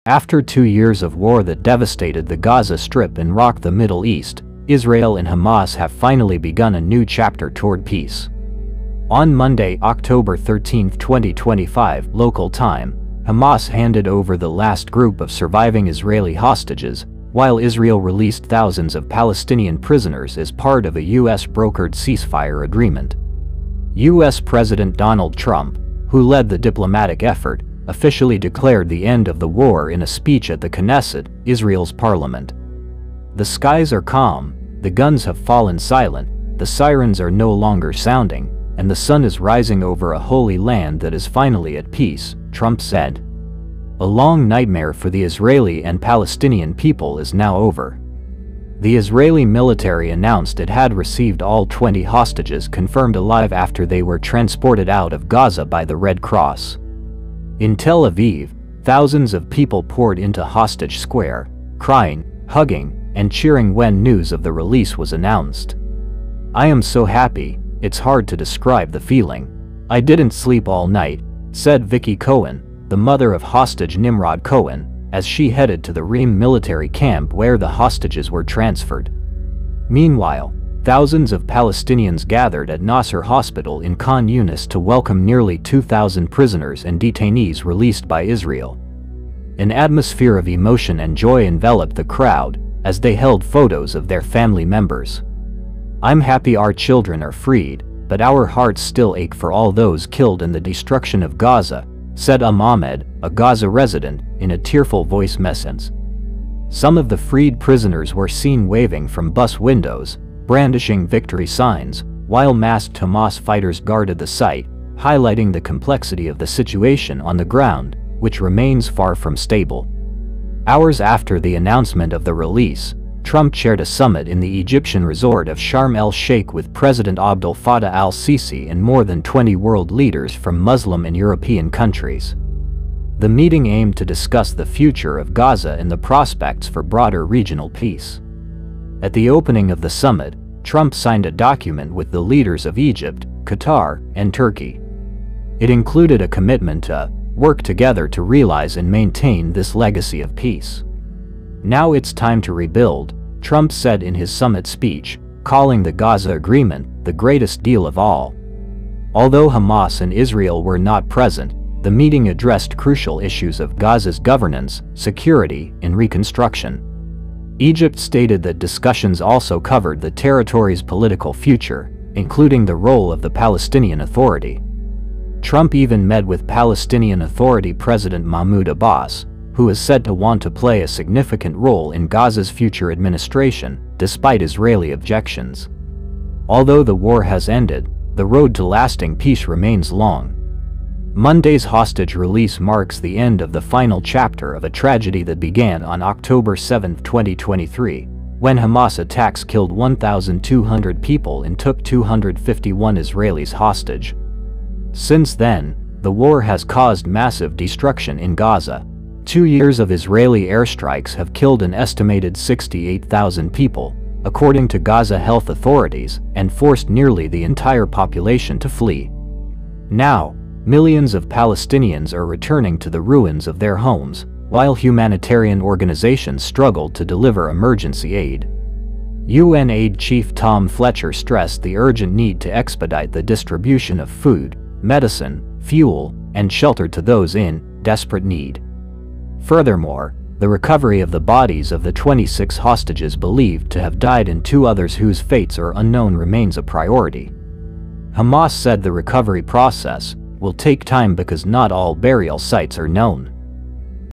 After 2 years of war that devastated the Gaza Strip and rocked the Middle East, Israel and Hamas have finally begun a new chapter toward peace. On Monday, October 13, 2025, local time, Hamas handed over the last group of surviving Israeli hostages, while Israel released thousands of Palestinian prisoners as part of a U.S.-brokered ceasefire agreement. U.S. President Donald Trump, who led the diplomatic effort, officially declared the end of the war in a speech at the Knesset, Israel's parliament. The skies are calm, the guns have fallen silent, the sirens are no longer sounding, and the sun is rising over a holy land that is finally at peace, Trump said. A long nightmare for the Israeli and Palestinian people is now over. The Israeli military announced it had received all 20 hostages confirmed alive after they were transported out of Gaza by the Red Cross. In Tel Aviv, thousands of people poured into Hostage Square, crying, hugging, and cheering when news of the release was announced. "I am so happy, it's hard to describe the feeling. I didn't sleep all night," said Vicky Cohen, the mother of hostage Nimrod Cohen, as she headed to the Reem military camp where the hostages were transferred. Meanwhile, thousands of Palestinians gathered at Nasser Hospital in Khan Yunis to welcome nearly 2,000 prisoners and detainees released by Israel. An atmosphere of emotion and joy enveloped the crowd as they held photos of their family members. "I'm happy our children are freed, but our hearts still ache for all those killed in the destruction of Gaza," said Ahmed, a Gaza resident, in a tearful voice message. Some of the freed prisoners were seen waving from bus windows, brandishing victory signs, while masked Hamas fighters guarded the site, highlighting the complexity of the situation on the ground, which remains far from stable. Hours after the announcement of the release, Trump chaired a summit in the Egyptian resort of Sharm el-Sheikh with President Abdel Fattah al-Sisi and more than 20 world leaders from Muslim and European countries. The meeting aimed to discuss the future of Gaza and the prospects for broader regional peace. At the opening of the summit, Trump signed a document with the leaders of Egypt, Qatar, and Turkey. It included a commitment to work together to realize and maintain this legacy of peace. "Now it's time to rebuild," Trump said in his summit speech, calling the Gaza Agreement the greatest deal of all. Although Hamas and Israel were not present, the meeting addressed crucial issues of Gaza's governance, security, and reconstruction. Egypt stated that discussions also covered the territory's political future, including the role of the Palestinian Authority. Trump even met with Palestinian Authority President Mahmoud Abbas, who is said to want to play a significant role in Gaza's future administration, despite Israeli objections. Although the war has ended, the road to lasting peace remains long. Monday's hostage release marks the end of the final chapter of a tragedy that began on October 7, 2023, when Hamas attacks killed 1,200 people and took 251 Israelis hostage. Since then, the war has caused massive destruction in Gaza. 2 years of Israeli airstrikes have killed an estimated 68,000 people, according to Gaza health authorities, and forced nearly the entire population to flee. Now, millions of Palestinians are returning to the ruins of their homes, while humanitarian organizations struggle to deliver emergency aid. UNAID Chief Tom Fletcher stressed the urgent need to expedite the distribution of food, medicine, fuel, and shelter to those in desperate need. Furthermore, the recovery of the bodies of the 26 hostages believed to have died and 2 others whose fates are unknown remains a priority. Hamas said the recovery process will take time because not all burial sites are known.